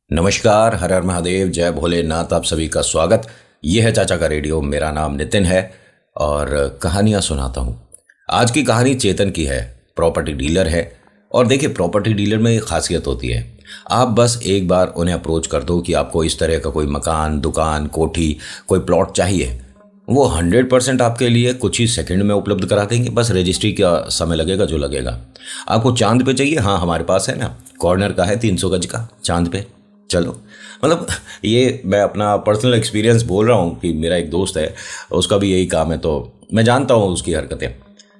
नमस्कार, हर हर महादेव, जय भोलेनाथ। आप सभी का स्वागत। ये है चाचा का रेडियो। मेरा नाम नितिन है और कहानियाँ सुनाता हूँ। आज की कहानी चेतन की है। प्रॉपर्टी डीलर है। और देखिए, प्रॉपर्टी डीलर में एक खासियत होती है, आप बस एक बार उन्हें अप्रोच कर दो कि आपको इस तरह का कोई मकान, दुकान, कोठी, कोई प्लॉट चाहिए, वो 100% आपके लिए कुछ ही सेकंड में उपलब्ध करा देंगे। बस रजिस्ट्री का समय लगेगा जो लगेगा। आपको चांद पे चाहिए? हाँ, हमारे पास है ना, कॉर्नर का है, 300 गज का, चांद पे चलो। मतलब ये मैं अपना पर्सनल एक्सपीरियंस बोल रहा हूँ कि मेरा एक दोस्त है, उसका भी यही काम है, तो मैं जानता हूँ उसकी हरकतें।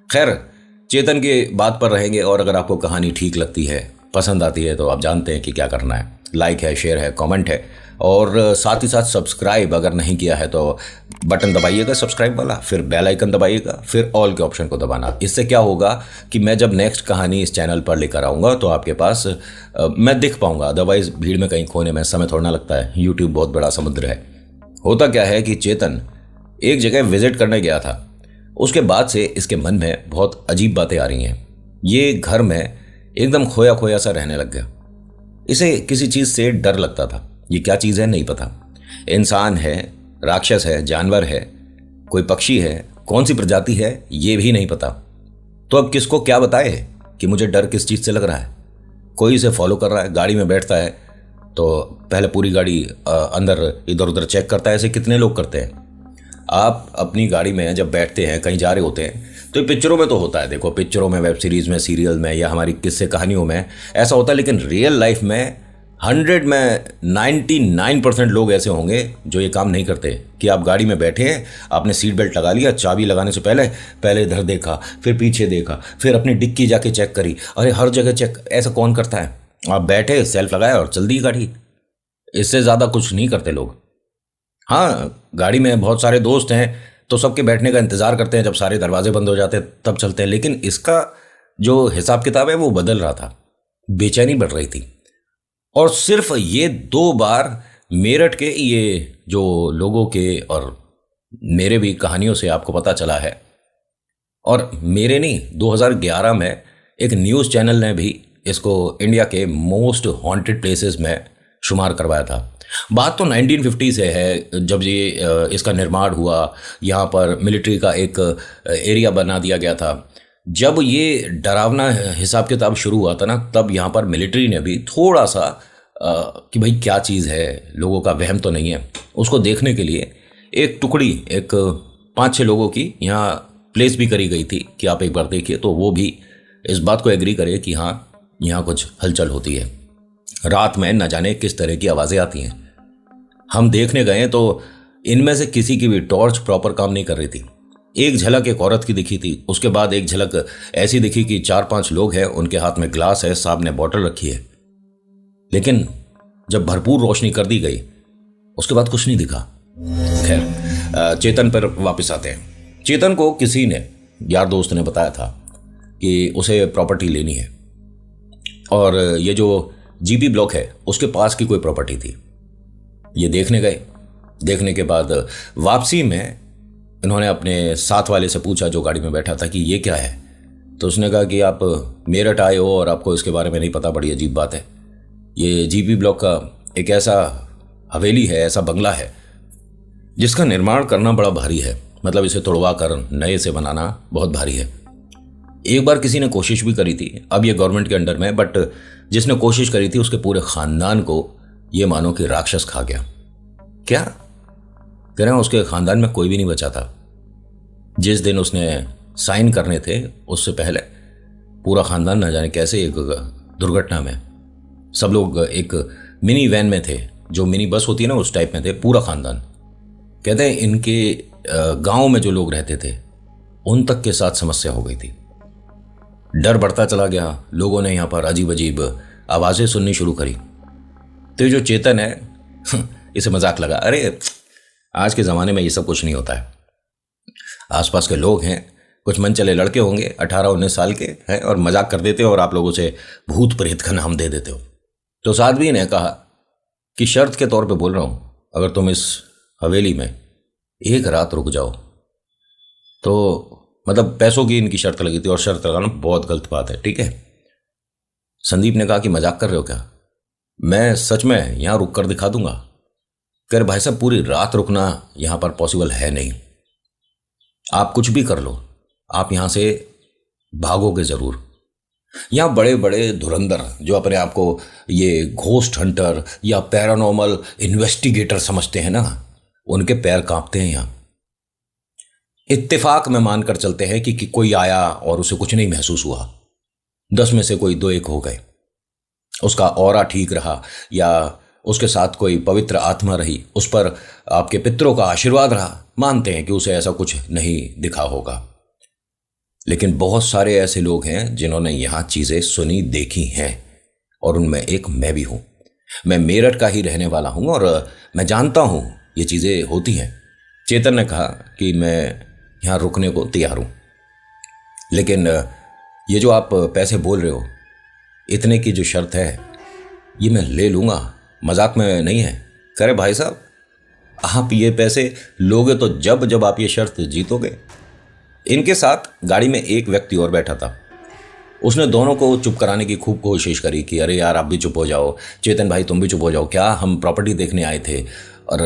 खैर, चेतन की बात पर रहेंगे। और अगर आपको कहानी ठीक लगती है, पसंद आती है, तो आप जानते हैं कि क्या करना है। लाइक है, शेयर है, कमेंट है, और साथ ही साथ सब्सक्राइब अगर नहीं किया है तो बटन दबाइएगा सब्सक्राइब वाला, फिर बेल आइकन दबाइएगा, फिर ऑल के ऑप्शन को दबाना। इससे क्या होगा कि मैं जब नेक्स्ट कहानी इस चैनल पर लेकर आऊँगा तो आपके पास मैं दिख पाऊँगा। अदरवाइज़ भीड़ में कहीं खोने में समय थोड़ा ना लगता है। यूट्यूब बहुत बड़ा समुद्र है। होता क्या है कि चेतन एक जगह विजिट करने गया था। उसके बाद से इसके मन में बहुत अजीब बातें आ रही हैं। ये घर में एकदम खोया खोया सा रहने लग गया। इसे किसी चीज़ से डर लगता था। ये क्या चीज़ है नहीं पता। इंसान है, राक्षस है, जानवर है, कोई पक्षी है, कौन सी प्रजाति है ये भी नहीं पता। तो अब किसको क्या बताए कि मुझे डर किस चीज़ से लग रहा है। कोई इसे फॉलो कर रहा है, गाड़ी में बैठता है तो पहले पूरी गाड़ी अंदर इधर उधर चेक करता है। ऐसे कितने लोग करते हैं। आप अपनी गाड़ी में जब बैठते हैं, कहीं जा रहे होते हैं, तो ये पिक्चरों में तो होता है। देखो, पिक्चरों में, वेब सीरीज़ में, सीरियल में, या हमारी किस्से कहानियों में ऐसा होता है। लेकिन रियल लाइफ में 100 में 99% लोग ऐसे होंगे जो ये काम नहीं करते। कि आप गाड़ी में बैठे हैं, आपने सीट बेल्ट लगा लिया, चाबी लगाने से पहले पहले इधर देखा, फिर पीछे देखा, फिर अपनी डिक्की जाके चेक करी। अरे हर जगह चेक, ऐसा कौन करता है? आप बैठे, सेल्फ लगाया और चल दी गाड़ी। इससे ज़्यादा कुछ नहीं करते लोग। हाँ, गाड़ी में बहुत सारे दोस्त हैं तो सबके बैठने का इंतज़ार करते हैं, जब सारे दरवाजे बंद हो जाते हैं तब चलते हैं। लेकिन इसका जो हिसाब किताब है वो बदल रहा था। बेचैनी बढ़ रही थी। और सिर्फ ये 2 बार मेरठ के ये जो लोगों के और मेरे भी कहानियों से आपको पता चला है। और मेरे नहीं, 2011 में एक न्यूज़ चैनल ने भी इसको इंडिया के मोस्ट हॉन्टेड प्लेसेस में शुमार करवाया था। बात तो 1950 से है, जब ये इसका निर्माण हुआ। यहाँ पर मिलिट्री का एक एरिया बना दिया गया था। जब ये डरावना हिसाब किताब शुरू हुआ था ना, तब यहाँ पर मिलिट्री ने भी थोड़ा सा कि भाई क्या चीज़ है, लोगों का वहम तो नहीं है, उसको देखने के लिए एक टुकड़ी, एक 5-6 लोगों की यहाँ प्लेस भी करी गई थी कि आप एक बार देखिए। तो वो भी इस बात को एग्री करे कि हाँ, यहाँ कुछ हलचल होती है। रात में न जाने किस तरह की आवाज़ें आती हैं। हम देखने गए तो इनमें से किसी की भी टॉर्च प्रॉपर काम नहीं कर रही थी। एक झलक एक औरत की दिखी थी। उसके बाद एक झलक ऐसी दिखी कि 4-5 लोग हैं, उनके हाथ में ग्लास है, सामने बॉटल रखी है। लेकिन जब भरपूर रोशनी कर दी गई, उसके बाद कुछ नहीं दिखा। खैर, चेतन पर वापस आते हैं। चेतन को किसी ने, यार दोस्त ने बताया था कि उसे प्रॉपर्टी लेनी है, और ये जो जीपी ब्लॉक है उसके पास की कोई प्रॉपर्टी थी। ये देखने गए। देखने के बाद वापसी में इन्होंने अपने साथ वाले से पूछा, जो गाड़ी में बैठा था, कि ये क्या है। तो उसने कहा कि आप मेरठ आए हो और आपको इसके बारे में नहीं पता, बड़ी अजीब बात है। ये जीपी ब्लॉक का एक ऐसा हवेली है, ऐसा बंगला है जिसका निर्माण करना बड़ा भारी है। मतलब इसे तोड़वा कर नए से बनाना बहुत भारी है। एक बार किसी ने कोशिश भी करी थी, अब ये गवर्नमेंट के अंडर में, बट जिसने कोशिश करी थी उसके पूरे खानदान को ये मानो कि राक्षस खा गया। क्या कह रहे हैं, उसके खानदान में कोई भी नहीं बचा था। जिस दिन उसने साइन करने थे उससे पहले पूरा खानदान न जाने कैसे एक दुर्घटना में, सब लोग एक मिनी वैन में थे, जो मिनी बस होती है ना, उस टाइप में थे, पूरा खानदान। कहते हैं इनके गांव में जो लोग रहते थे उन तक के साथ समस्या हो गई थी। डर बढ़ता चला गया। लोगों ने यहाँ पर अजीब अजीब आवाज़ें सुननी शुरू करी। तो ये जो चेतन है इसे मजाक लगा, अरे आज के ज़माने में ये सब कुछ नहीं होता है। आसपास के लोग हैं, कुछ मन चले लड़के होंगे 18-19 साल के हैं, और मजाक कर देते हो और आप लोगों से भूत प्रेत का नाम दे देते हो। तो साध्वी ने कहा कि शर्त के तौर पे बोल रहा हूँ, अगर तुम इस हवेली में एक रात रुक जाओ तो, मतलब पैसों की इनकी शर्त लगी थी, और शर्त लगाना बहुत गलत बात है, ठीक है। संदीप ने कहा कि मजाक कर रहे हो क्या? मैं सच में यहाँ रुक कर दिखा दूंगा। कह रहे भाई साहब पूरी रात रुकना यहाँ पर पॉसिबल है नहीं, आप कुछ भी कर लो, आप यहाँ से भागोगे ज़रूर। यहाँ बड़े बड़े धुरंधर जो अपने आप को ये घोस्ट हंटर या पैरानॉर्मल इन्वेस्टिगेटर समझते हैं ना, उनके पैर कांपते हैं यहाँ। इत्तेफाक में मानकर चलते हैं कि कोई आया और उसे कुछ नहीं महसूस हुआ, 10 में से कोई 2-1 हो गए, उसका ऑरा ठीक रहा या उसके साथ कोई पवित्र आत्मा रही, उस पर आपके पितरों का आशीर्वाद रहा, मानते हैं कि उसे ऐसा कुछ नहीं दिखा होगा। लेकिन बहुत सारे ऐसे लोग हैं जिन्होंने यहाँ चीज़ें सुनी देखी हैं, और उनमें एक मैं भी हूँ। मैं मेरठ का ही रहने वाला हूँ और मैं जानता हूँ ये चीज़ें होती हैं। चेतन ने कहा कि मैं यहाँ रुकने को तैयार हूँ, लेकिन ये जो आप पैसे बोल रहे हो, इतने की जो शर्त है ये मैं ले लूँगा, मजाक में नहीं है। कह रहे भाई साहब आप ये पैसे लोगे तो जब जब आप ये शर्त जीतोगे। इनके साथ गाड़ी में एक व्यक्ति और बैठा था, उसने दोनों को चुप कराने की खूब कोशिश करी कि अरे यार आप भी चुप हो जाओ, चेतन भाई तुम भी चुप हो जाओ, क्या हम प्रॉपर्टी देखने आए थे और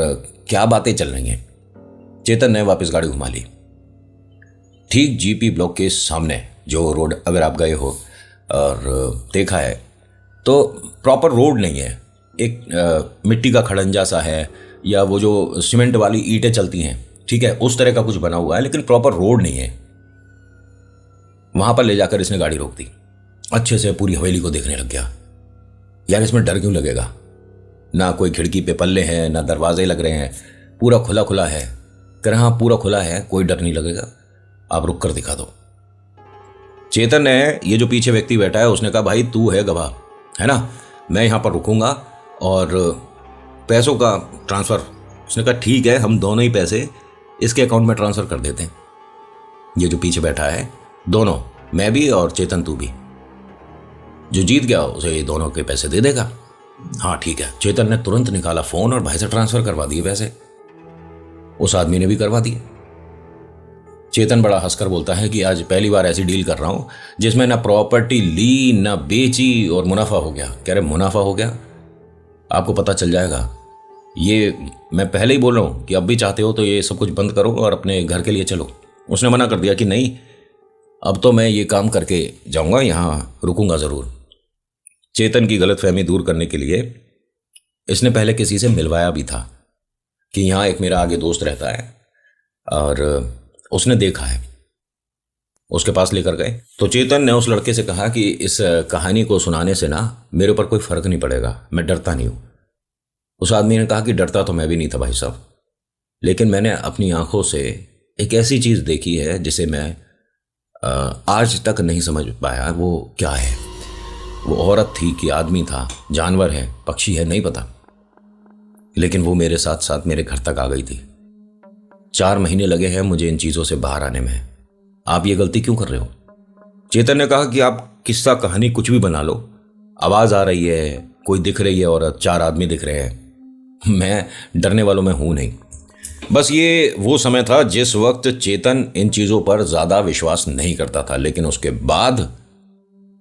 क्या बातें चल रही हैं। चेतन ने वापस गाड़ी घुमा ली। ठीक जीपी ब्लॉक के सामने जो रोड अगर आप गए हो और देखा है तो प्रॉपर रोड नहीं है, एक मिट्टी का खड़ंजा सा है, या वो जो सीमेंट वाली ईंटें चलती हैं, ठीक है, उस तरह का कुछ बना हुआ है, लेकिन प्रॉपर रोड नहीं है। वहां पर ले जाकर इसने गाड़ी रोक दी, अच्छे से पूरी हवेली को देखने लग गया। यार इसमें डर क्यों लगेगा, ना कोई खिड़की पे पल्ले हैं ना दरवाजे लग रहे हैं, पूरा खुला खुला है। कह रहा पूरा खुला है, कोई डर नहीं लगेगा, आप रुक कर दिखा दो। चेतन ने, ये जो पीछे व्यक्ति बैठा है, उसने कहा भाई तू है गवाह है ना, मैं यहां पर रुकूंगा और पैसों का ट्रांसफर। उसने कहा ठीक है, हम दोनों ही पैसे इसके अकाउंट में ट्रांसफर कर देते हैं। ये जो पीछे बैठा है, दोनों, मैं भी और चेतन तू भी, जो जीत गया उसे ये दोनों के पैसे दे देगा। हाँ ठीक है। चेतन ने तुरंत निकाला फोन और भाई से ट्रांसफर करवा दिए पैसे। उस आदमी ने भी करवा दिए। चेतन बड़ा हंसकर बोलता है कि आज पहली बार ऐसी डील कर रहा हूं जिसमें ना प्रॉपर्टी ली ना बेची और मुनाफा हो गया। कह रहे मुनाफा हो गया, आपको पता चल जाएगा। ये मैं पहले ही बोल रहा हूं कि अब भी चाहते हो तो ये सब कुछ बंद करो और अपने घर के लिए चलो। उसने मना कर दिया कि नहीं, अब तो मैं ये काम करके जाऊंगा, यहां रुकूंगा जरूर। चेतन की गलतफहमी दूर करने के लिए इसने पहले किसी से मिलवाया भी था कि यहाँ एक मेरा आगे दोस्त रहता है और उसने देखा है, उसके पास लेकर गए। तो चेतन ने उस लड़के से कहा कि इस कहानी को सुनाने से ना मेरे ऊपर कोई फर्क नहीं पड़ेगा, मैं डरता नहीं हूं। उस आदमी ने कहा कि डरता तो मैं भी नहीं था भाई साहब, लेकिन मैंने अपनी आंखों से एक ऐसी चीज देखी है जिसे मैं आज तक नहीं समझ पाया वो क्या है। वो औरत थी कि आदमी था, जानवर है, पक्षी है, नहीं पता, लेकिन वो मेरे साथ साथ मेरे घर तक आ गई थी। 4 महीने लगे हैं मुझे इन चीजों से बाहर आने में। आप ये गलती क्यों कर रहे हो? चेतन ने कहा कि आप किस्सा कहानी कुछ भी बना लो, आवाज आ रही है, कोई दिख रही है औरत, 4 आदमी दिख रहे हैं, मैं डरने वालों में हूं नहीं। बस ये वो समय था जिस वक्त चेतन इन चीजों पर ज्यादा विश्वास नहीं करता था, लेकिन उसके बाद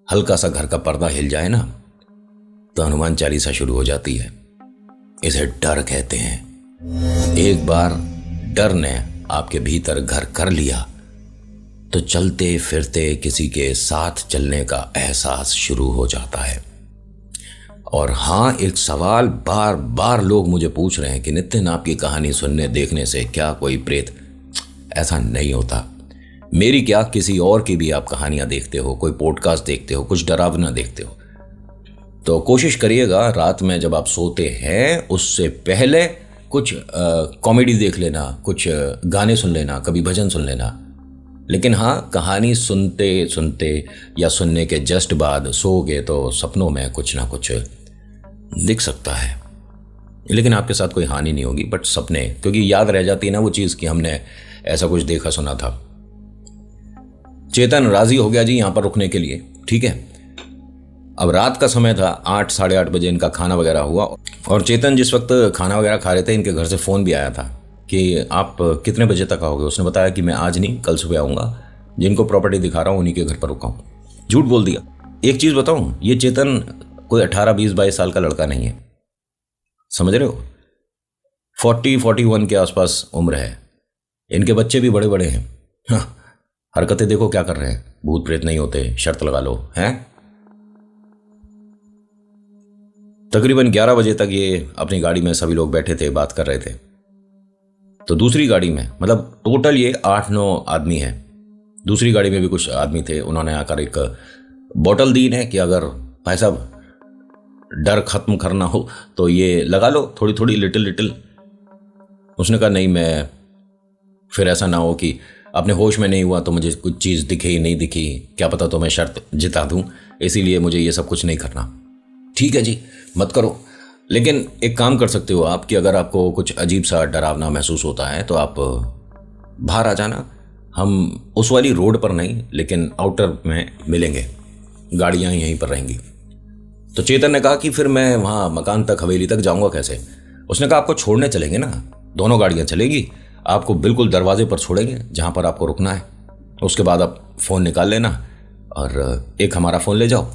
हल्का सा घर का पर्दा हिल जाए ना तो हनुमान चालीसा शुरू हो जाती है। इसे डर कहते हैं। एक बार डर ने आपके भीतर घर कर लिया तो चलते फिरते किसी के साथ चलने का एहसास शुरू हो जाता है। और हाँ, एक सवाल बार बार लोग मुझे पूछ रहे हैं कि नितिन आपकी कहानी सुनने देखने से क्या कोई प्रेत? ऐसा नहीं होता। मेरी क्या, किसी और की भी आप कहानियां देखते हो, कोई पॉडकास्ट देखते हो, कुछ डरावना देखते हो, तो कोशिश करिएगा रात में जब आप सोते हैं उससे पहले कुछ कॉमेडी देख लेना, कुछ गाने सुन लेना, कभी भजन सुन लेना। लेकिन हाँ, कहानी सुनते सुनते या सुनने के जस्ट बाद सोओगे तो सपनों में कुछ ना कुछ दिख सकता है, लेकिन आपके साथ कोई हानि नहीं होगी, बट सपने, क्योंकि याद रह जाती है ना वो चीज़ कि हमने ऐसा कुछ देखा सुना था। चेतन राजी हो गया जी यहाँ पर रुकने के लिए, ठीक है। अब रात का समय था, 8 साढ़े 8 बजे इनका खाना वगैरह हुआ, और चेतन जिस वक्त खाना वगैरह खा रहे थे इनके घर से फ़ोन भी आया था कि आप कितने बजे तक आओगे। उसने बताया कि मैं आज नहीं, कल सुबह आऊँगा, जिनको प्रॉपर्टी दिखा रहा हूँ उन्हीं के घर पर रुका हूँ। झूठ बोल दिया। एक चीज़ बताऊँ, ये चेतन कोई 18, 20, 22 साल का लड़का नहीं है, समझ रहे हो। 40, 41 के आसपास उम्र है। इनके बच्चे भी बड़े बड़े हैं। हाँ, हरकतें देखो क्या कर रहे हैं। भूत प्रेत नहीं होते, शर्त लगा लो हैं। तकरीबन 11 बजे तक ये अपनी गाड़ी में सभी लोग बैठे थे, बात कर रहे थे। तो दूसरी गाड़ी में, मतलब टोटल ये 8-9 आदमी हैं। दूसरी गाड़ी में भी कुछ आदमी थे। उन्होंने आकर एक बोतल दी है कि अगर भाई साहब डर खत्म करना हो तो ये लगा लो, थोड़ी थोड़ी लिटिल लिटिल। उसने कहा नहीं, मैं फिर ऐसा ना हो कि अपने होश में नहीं हुआ तो मुझे कुछ चीज़ दिखे ही नहीं दिखी, क्या पता तो मैं शर्त जिता दूं, इसीलिए मुझे ये सब कुछ नहीं करना। ठीक है जी, मत करो, लेकिन एक काम कर सकते हो आप कि अगर आपको कुछ अजीब सा डरावना महसूस होता है तो आप बाहर आ जाना। हम उस वाली रोड पर नहीं लेकिन आउटर में मिलेंगे, गाड़ियाँ यहीं पर रहेंगी। तो चेतन ने कहा कि फिर मैं वहाँ मकान तक, हवेली तक जाऊँगा कैसे। उसने कहा आपको छोड़ने चलेंगे ना, दोनों गाड़ियाँ चलेगी, आपको बिल्कुल दरवाजे पर छोड़ेंगे जहाँ पर आपको रुकना है। उसके बाद आप फ़ोन निकाल लेना और एक हमारा फ़ोन ले जाओ,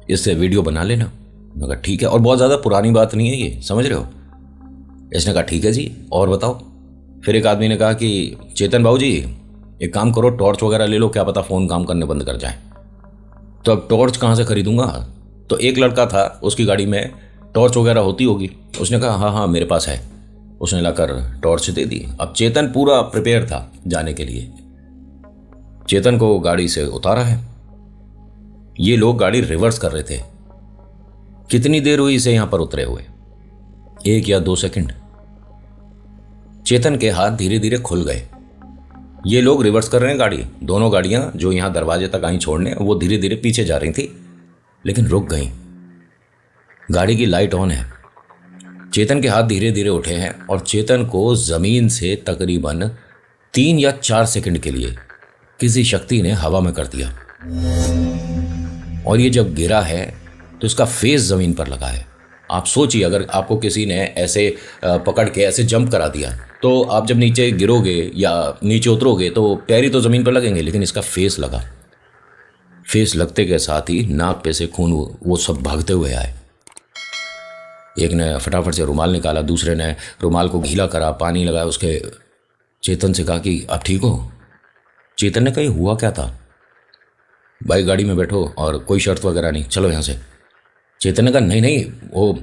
इससे वीडियो बना लेना। मैंने कहा ठीक है, और बहुत ज़्यादा पुरानी बात नहीं है ये, समझ रहे हो। इसने कहा ठीक है जी, और बताओ। फिर एक आदमी ने कहा कि चेतन बाबू जी एक काम करो, टॉर्च वगैरह ले लो, क्या पता फ़ोन काम करने बंद कर जाए। तो अब टॉर्च कहाँ से खरीदूंगा। तो एक लड़का था, उसकी गाड़ी में टॉर्च वगैरह होती होगी। उसने कहा हाँ हाँ मेरे पास है। उसने लाकर टॉर्च दे दी। अब चेतन पूरा प्रिपेयर था जाने के लिए। चेतन को गाड़ी से उतारा है। ये लोग गाड़ी रिवर्स कर रहे थे। कितनी देर हुई इसे यहां पर उतरे हुए, 1 या 2 सेकंड। चेतन के हाथ धीरे धीरे खुल गए। ये लोग रिवर्स कर रहे हैं गाड़ी। दोनों गाड़ियां जो यहां दरवाजे तक आई छोड़ने, वो धीरे धीरे पीछे जा रही थी, लेकिन रुक गई। गाड़ी की लाइट ऑन है। चेतन के हाथ धीरे धीरे उठे हैं और चेतन को जमीन से तकरीबन 3 या 4 सेकंड के लिए किसी शक्ति ने हवा में कर दिया। और ये जब गिरा है तो इसका फेस जमीन पर लगा है। आप सोचिए, अगर आपको किसी ने ऐसे पकड़ के ऐसे जंप करा दिया तो आप जब नीचे गिरोगे या नीचे उतरोगे तो पैर ही तो ज़मीन पर लगेंगे, लेकिन इसका फेस लगा। फेस लगते के साथ ही नाक पे से खून वो सब भागते हुए आए। एक ने फटाफट से रुमाल निकाला, दूसरे ने रुमाल को गीला करा, पानी लगाया उसके। चेतन से कहा कि आप ठीक हो। चेतन ने कहा हुआ क्या था। भाई गाड़ी में बैठो और कोई शर्त वगैरह नहीं, चलो यहाँ से। चेतन ने कहा नहीं नहीं, वो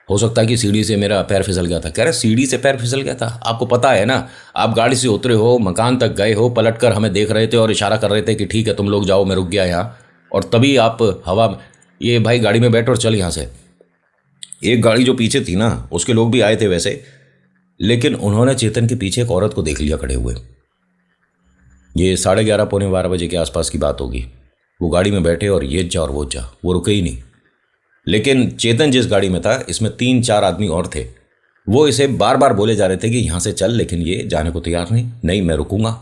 हो सकता है कि सीढ़ी से मेरा पैर फिसल गया था। कह रहे सीढ़ी से पैर फिसल गया था। आपको पता है ना, आप गाड़ी से उतरे हो, मकान तक गए हो, पलट कर हमें देख रहे थे और इशारा कर रहे थे कि ठीक है तुम लोग जाओ, मैं रुक गया यहाँ, और तभी आप हवा में, ये भाई गाड़ी में बैठो और चल यहाँ से। एक गाड़ी जो पीछे थी ना, उसके लोग भी आए थे वैसे, लेकिन उन्होंने चेतन के पीछे एक औरत को देख लिया खड़े हुए। ये 11:30 पौने 12 बजे के आसपास की बात होगी। वो गाड़ी में बैठे और ये जा और वो जा, वो रुके ही नहीं। लेकिन चेतन जिस गाड़ी में था, इसमें 3-4 आदमी और थे। वो इसे बार बार बोले जा रहे थे कि यहाँ से चल, लेकिन ये जाने को तैयार नहीं। नहीं मैं रुकूंगा,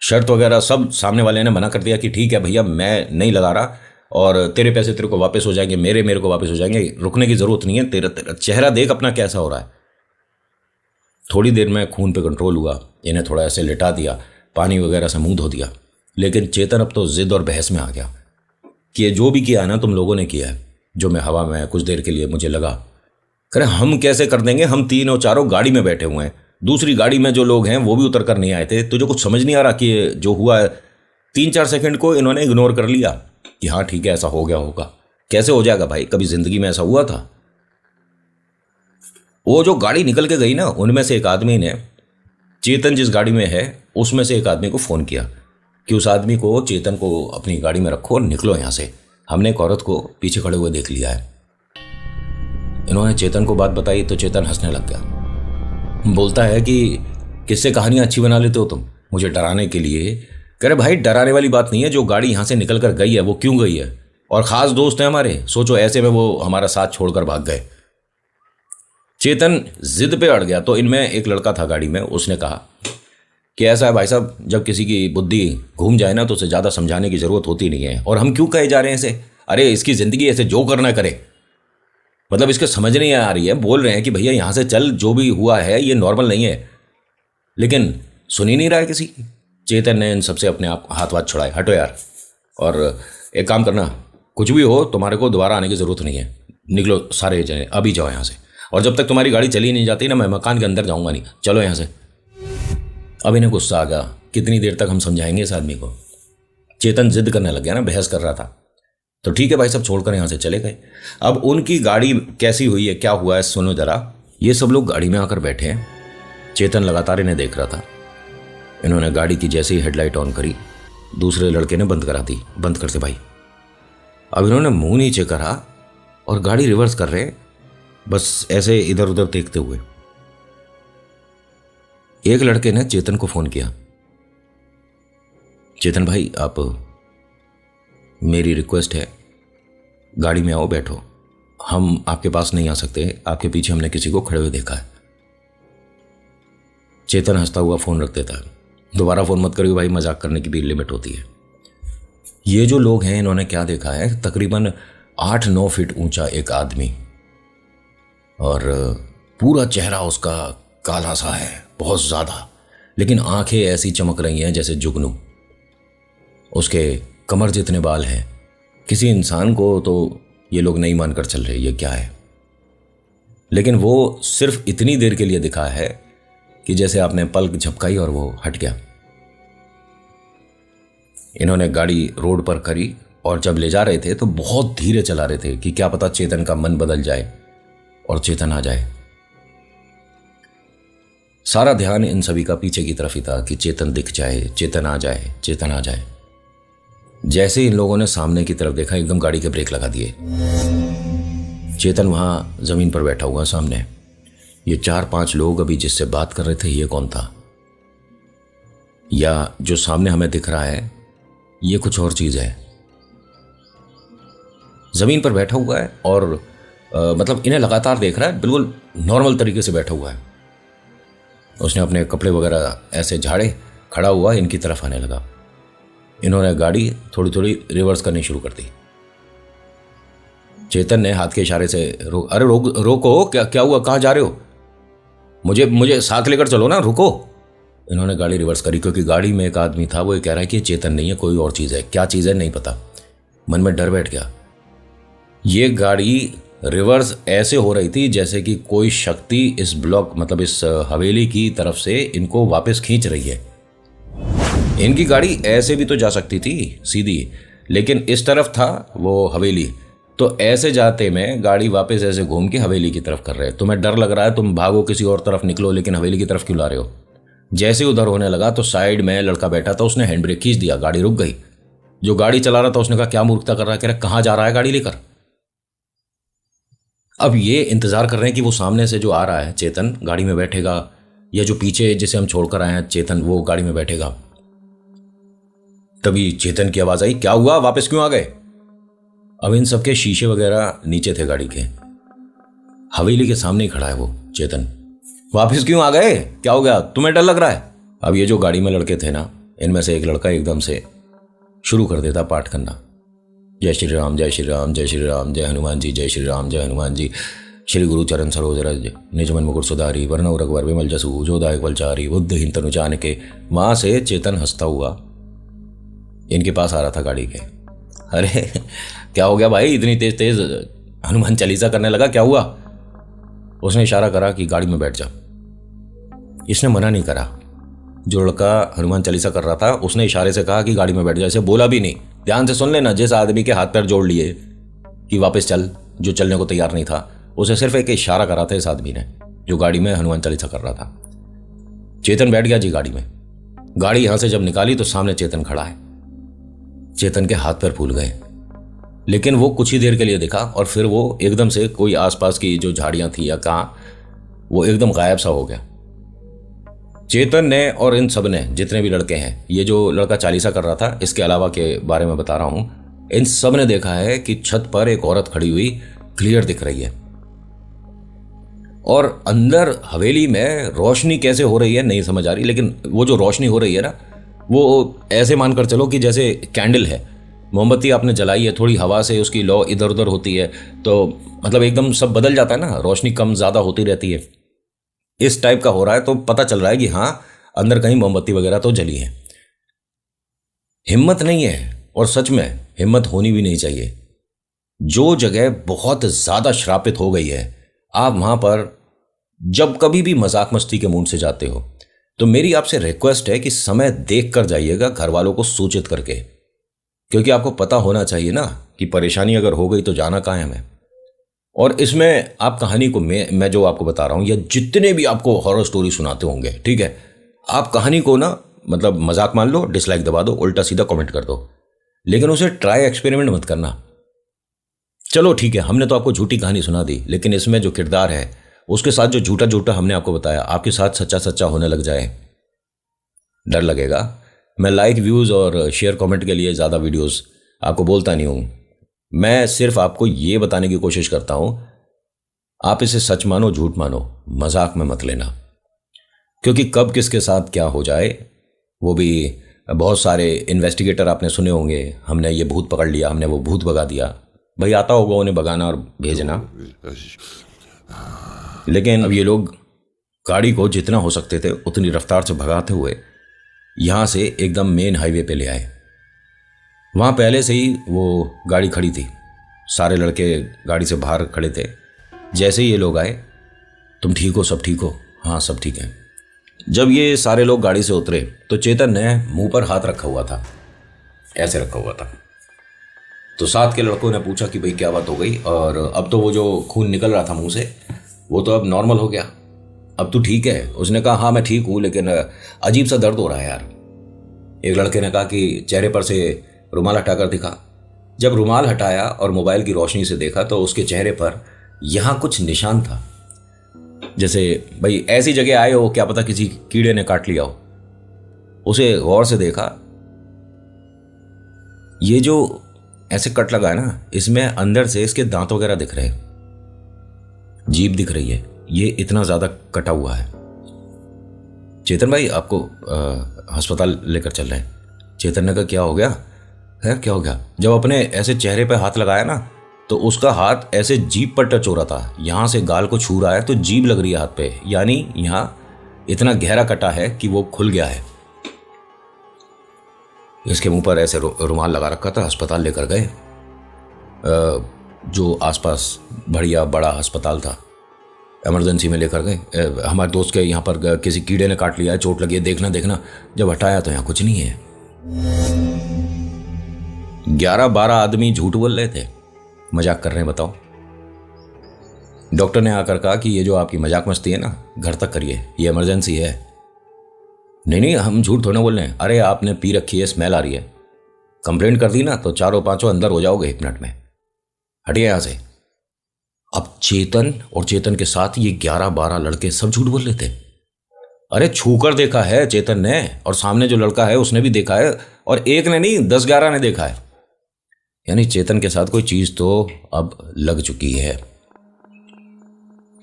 शर्त वगैरह सब सामने वाले ने मना कर दिया कि ठीक है भैया मैं नहीं लगा रहा, और तेरे पैसे तेरे को वापस हो जाएंगे, मेरे को वापस हो जाएंगे, रुकने की जरूरत नहीं है, तेरा चेहरा देख अपना कैसा हो रहा है। थोड़ी देर में खून पे कंट्रोल हुआ, इन्हें थोड़ा ऐसे लिटा दिया, पानी वगैरह से मुंह धो दिया। लेकिन चेतन अब तो जिद और बहस में आ गया कि ये जो भी किया है ना तुम लोगों ने किया है, जो मैं हवा में कुछ देर के लिए मुझे लगा। कह रहे हम कैसे कर देंगे, हम 3 और 4 गाड़ी में बैठे हुए हैं, दूसरी गाड़ी में जो लोग हैं वो भी उतर कर नहीं आए थे। तुझे कुछ समझ नहीं आ रहा कि जो हुआ है। 3-4 सेकंड को इन्होंने इग्नोर कर लिया कि हाँ ठीक है ऐसा हो गया होगा। कैसे हो जाएगा भाई, कभी जिंदगी में ऐसा हुआ था। वो जो गाड़ी निकल के गई ना, उनमें से एक आदमी ने, चेतन जिस गाड़ी में है उसमें से एक आदमी को फ़ोन किया कि उस आदमी को, चेतन को अपनी गाड़ी में रखो और निकलो यहाँ से, हमने एक औरत को पीछे खड़े हुए देख लिया है। इन्होंने चेतन को बात बताई तो चेतन हंसने लग गया। बोलता है कि किससे कहानियाँ अच्छी बना लेते हो तुम मुझे डराने के लिए। कह रहे भाई डराने वाली बात नहीं है, जो गाड़ी यहाँ से निकल कर गई है वो क्यों गई है, और ख़ास दोस्त हैं हमारे, सोचो ऐसे में वो हमारा साथ छोड़कर भाग गए। चेतन जिद पे अड़ गया। तो इनमें एक लड़का था गाड़ी में, उसने कहा कि ऐसा है भाई साहब, जब किसी की बुद्धि घूम जाए ना तो उसे ज़्यादा समझाने की ज़रूरत होती नहीं है, और हम क्यों कहे जा रहे हैं इसे, अरे इसकी ज़िंदगी ऐसे जो करना करे, मतलब इसके समझ नहीं आ रही है। बोल रहे हैं कि भैया यहाँ से चल, जो भी हुआ है ये नॉर्मल नहीं है, लेकिन सुन ही नहीं रहा है किसी की। चेतन ने इन सबसे अपने आप हाथ वाथ छुड़ाए, हटो यार, और एक काम करना, कुछ भी हो, तुम्हारे को दोबारा आने की ज़रूरत नहीं है। निकलो सारे जने, अभी जाओ यहाँ से। और जब तक तुम्हारी गाड़ी चली नहीं जाती ना, मैं मकान के अंदर जाऊँगा नहीं। चलो यहाँ से। अब इन्हें गुस्सा आ गया, कितनी देर तक हम समझाएंगे इस आदमी को। चेतन जिद करने लग गया ना, बहस कर रहा था। तो ठीक है भाई, सब छोड़कर यहाँ से चले गए। अब उनकी गाड़ी कैसी हुई है, क्या हुआ है, सुनो जरा। ये सब लोग गाड़ी में आकर बैठे हैं। चेतन लगातार इन्हें देख रहा था। इन्होंने गाड़ी की जैसे ही हेडलाइट ऑन करी, दूसरे लड़के ने बंद करा दी। बंद करते भाई। अब इन्होंने मुंह नीचे करा और गाड़ी रिवर्स कर रहे, बस ऐसे इधर उधर देखते हुए। एक लड़के ने चेतन को फोन किया। चेतन भाई, आप, मेरी रिक्वेस्ट है, गाड़ी में आओ, बैठो। हम आपके पास नहीं आ सकते, आपके पीछे हमने किसी को खड़े हुए देखा है। चेतन हंसता हुआ फोन रख देता है। दोबारा फोन मत करिए भाई, मजाक करने की भी लिमिट होती है। ये जो लोग हैं, इन्होंने क्या देखा है, तकरीबन 8-9 फीट ऊंचा एक आदमी, और पूरा चेहरा उसका काला सा है बहुत ज़्यादा, लेकिन आंखें ऐसी चमक रही हैं जैसे जुगनू। उसके कमर जितने बाल हैं। किसी इंसान को तो ये लोग नहीं मानकर चल रहे ये क्या है, लेकिन वो सिर्फ इतनी देर के लिए दिखा है कि जैसे आपने पलक झपकाई और वो हट गया। इन्होंने गाड़ी रोड पर करी और जब ले जा रहे थे तो बहुत धीरे चला रहे थे कि क्या पता चेतन का मन बदल जाए और चेतन आ जाए। सारा ध्यान इन सभी का पीछे की तरफ ही था कि चेतन दिख जाए, चेतन आ जाए, चेतन आ जाए। जैसे इन लोगों ने सामने की तरफ देखा, एकदम गाड़ी के ब्रेक लगा दिए। चेतन वहां जमीन पर बैठा हुआ सामने। ये 4-5 लोग अभी जिससे बात कर रहे थे, ये कौन था, या जो सामने हमें दिख रहा है ये कुछ और चीज है। जमीन पर बैठा हुआ है और मतलब इन्हें लगातार देख रहा है, बिल्कुल नॉर्मल तरीके से बैठा हुआ है। उसने अपने कपड़े वगैरह ऐसे झाड़े, खड़ा हुआ इनकी तरफ आने लगा। इन्होंने गाड़ी थोड़ी थोड़ी रिवर्स करनी शुरू कर दी। चेतन ने हाथ के इशारे से अरे रोको, क्या हुआ, कहाँ जा रहे हो, मुझे साथ लेकर चलो ना, रुको। इन्होंने गाड़ी रिवर्स करी क्योंकि गाड़ी में एक आदमी था, वो ये कह रहा है कि चेतन नहीं है, कोई और चीज़ है। क्या चीज़ है नहीं पता। मन में डर बैठ गया। ये गाड़ी रिवर्स ऐसे हो रही थी जैसे कि कोई शक्ति इस ब्लॉक, मतलब इस हवेली की तरफ से इनको वापस खींच रही है। इनकी गाड़ी ऐसे भी तो जा सकती थी सीधी, लेकिन इस तरफ था वो हवेली, तो ऐसे जाते में गाड़ी वापस ऐसे घूम के हवेली की तरफ कर रहे। तुम्हें डर लग रहा है, तुम भागो किसी और तरफ निकलो, लेकिन हवेली की तरफ क्यों ला रहे हो। जैसे उधर होने लगा तो साइड में लड़का बैठा था, उसने हैंड ब्रेक खींच दिया, गाड़ी रुक गई। जो गाड़ी चला रहा था उसने कहा क्या मूर्खता कर रहा है, कह रहा कहाँ जा रहा है गाड़ी लेकर। अब ये इंतजार कर रहे हैं कि वो सामने से जो आ रहा है चेतन गाड़ी में बैठेगा, या जो पीछे जिसे हम छोड़कर आए हैं चेतन, वो गाड़ी में बैठेगा। तभी चेतन की आवाज आई, क्या हुआ, वापस क्यों आ गए। अब इन सबके शीशे वगैरह नीचे थे गाड़ी के। हवेली के सामने ही खड़ा है वो चेतन। वापस क्यों आ गए, क्या हो गया, तुम्हें डर लग रहा है। अब ये जो गाड़ी में लड़के थे ना, इनमें से एक लड़का एकदम से शुरू कर देता पाठ करना, जय श्री राम जय श्री राम जय श्री राम, जय हनुमान जी जय श्री राम जय हनुमान जी, श्री गुरु चरण सरोज रज निज मन मुकुर सुधारी, वर्ण रघुवर विमल जसु जो दायक बलचारी, बुद्धहीन तनु जानिके। वहां से चेतन हंसता हुआ इनके पास आ रहा था गाड़ी के। अरे क्या हो गया भाई, इतनी तेज तेज हनुमान चालीसा करने लगा, क्या हुआ। उसने इशारा करा कि गाड़ी में बैठ जा। इसने मना नहीं करा। जो लड़का हनुमान चालीसा कर रहा था उसने इशारे से कहा कि गाड़ी में बैठ जा। इसे बोला भी नहीं, ध्यान से सुन लेना। जिस आदमी के हाथ पैर जोड़ लिए कि वापस चल, जो चलने को तैयार नहीं था, उसे सिर्फ एक इशारा करा था इस आदमी ने, जो गाड़ी में हनुमान चालीसा कर रहा था। चेतन बैठ गया जी गाड़ी में। गाड़ी यहां से जब निकाली तो सामने चेतन खड़ा है। चेतन के हाथ पैर फूल गए, लेकिन वो कुछ ही देर के लिए दिखा और फिर वो एकदम से कोई आसपास की जो झाड़ियां थी या कहां, वो एकदम गायब सा हो गया। चेतन ने और इन सब ने, जितने भी लड़के हैं, ये जो लड़का चालीसा कर रहा था इसके अलावा के बारे में बता रहा हूं, इन सब ने देखा है कि छत पर एक औरत खड़ी हुई क्लियर दिख रही है, और अंदर हवेली में रोशनी कैसे हो रही है नहीं समझ आ रही, लेकिन वो जो रोशनी हो रही है ना, वो ऐसे मानकर चलो कि जैसे कैंडल है, मोमबत्ती आपने जलाई है, थोड़ी हवा से उसकी लौ इधर उधर होती है तो मतलब एकदम सब बदल जाता है ना, रोशनी कम ज्यादा होती रहती है। इस टाइप का हो रहा है तो पता चल रहा है कि हाँ, अंदर कहीं मोमबत्ती वगैरह तो जली है। हिम्मत नहीं है, और सच में हिम्मत होनी भी नहीं चाहिए। जो जगह बहुत ज़्यादा श्रापित हो गई है, आप वहाँ पर जब कभी भी मजाक मस्ती के मूड से जाते हो तो मेरी आपसे रिक्वेस्ट है कि समय देख कर जाइएगा, घर वालों को सूचित करके, क्योंकि आपको पता होना चाहिए ना कि परेशानी अगर हो गई तो जाना कहाँ है हमें। और इसमें आप कहानी को मैं जो आपको बता रहा हूँ, या जितने भी आपको हॉरर स्टोरी सुनाते होंगे, ठीक है, आप कहानी को ना मतलब मजाक मान लो, डिसलाइक दबा दो, उल्टा सीधा कमेंट कर दो, लेकिन उसे ट्राई एक्सपेरिमेंट मत करना। चलो ठीक है, हमने तो आपको झूठी कहानी सुना दी, लेकिन इसमें जो किरदार है उसके साथ जो झूठा झूठा हमने आपको बताया, आपके साथ सच्चा सच्चा होने लग जाए, डर लगेगा। मैं लाइक, व्यूज़ और शेयर कमेंट के लिए ज़्यादा वीडियोस आपको बोलता नहीं हूँ। मैं सिर्फ आपको ये बताने की कोशिश करता हूँ, आप इसे सच मानो झूठ मानो, मजाक में मत लेना, क्योंकि कब किसके साथ क्या हो जाए वो भी। बहुत सारे इन्वेस्टिगेटर आपने सुने होंगे, हमने ये भूत पकड़ लिया, हमने वो भूत भगा दिया। भाई आता होगा उन्हें भगाना और भेजना, लेकिन अब ये लोग गाड़ी को जितना हो सकते थे उतनी रफ्तार से भगाते हुए यहाँ से एकदम मेन हाईवे पे ले आए। वहाँ पहले से ही वो गाड़ी खड़ी थी, सारे लड़के गाड़ी से बाहर खड़े थे। जैसे ही ये लोग आए, तुम ठीक हो, सब ठीक हो? हाँ सब ठीक है। जब ये सारे लोग गाड़ी से उतरे तो चेतन ने मुंह पर हाथ रखा हुआ था, ऐसे रखा हुआ था। तो साथ के लड़कों ने पूछा कि भाई क्या बात हो गई, और अब तो वो जो खून निकल रहा था मुंह से वो तो अब नॉर्मल हो गया, अब तो ठीक है? उसने कहा हाँ मैं ठीक हूँ, लेकिन अजीब सा दर्द हो रहा है यार। एक लड़के ने कहा कि चेहरे पर से रुमाल हटाकर दिखा। जब रुमाल हटाया और मोबाइल की रोशनी से देखा तो उसके चेहरे पर यहाँ कुछ निशान था, जैसे भाई ऐसी जगह आए हो, क्या पता किसी कीड़े ने काट लिया हो। उसे गौर से देखा, ये जो ऐसे कट लगा है ना, इसमें अंदर से इसके दांत वगैरह दिख रहे हैं, जीभ दिख रही है, ये इतना ज्यादा कटा हुआ है। चेतन भाई आपको अस्पताल लेकर चल रहे हैं। चेतन ने कहा क्या हो गया है, क्या हो गया? जब अपने ऐसे चेहरे पे हाथ लगाया ना तो उसका हाथ ऐसे जीभ पर टच हो रहा था, यहां से गाल को छू रहा है तो जीभ लग रही है हाथ पे, यानी यहां इतना गहरा कटा है कि वो खुल गया है। इसके मुंह पर ऐसे रुमाल लगा रखा था। अस्पताल लेकर गए, जो आसपास बढ़िया बड़ा अस्पताल था, इमरजेंसी में लेकर गए। हमारे दोस्त के यहाँ पर किसी कीड़े ने काट लिया है, चोट लगी है, देखना देखना। जब हटाया तो यहाँ कुछ नहीं है। 11-12 आदमी झूठ बोल रहे थे, मजाक कर रहे हैं, बताओ। डॉक्टर ने आकर कहा कि ये जो आपकी मजाक मस्ती है ना, घर तक करिए, ये इमरजेंसी है। नहीं नहीं, हम झूठ थोड़ा बोल रहे हैं। अरे आपने पी रखी है, स्मेल आ रही है, कंप्लेंट कर दी ना तो 4-5 अंदर हो जाओगे 1 मिनट में, हटिए यहां से। अब चेतन और चेतन के साथ ये 11-12 लड़के सब झूठ बोल रहे थे। अरे छूकर देखा है चेतन ने, और सामने जो लड़का है उसने भी देखा है, और एक ने नहीं 10-11 ने देखा है। यानी चेतन के साथ कोई चीज तो अब लग चुकी है।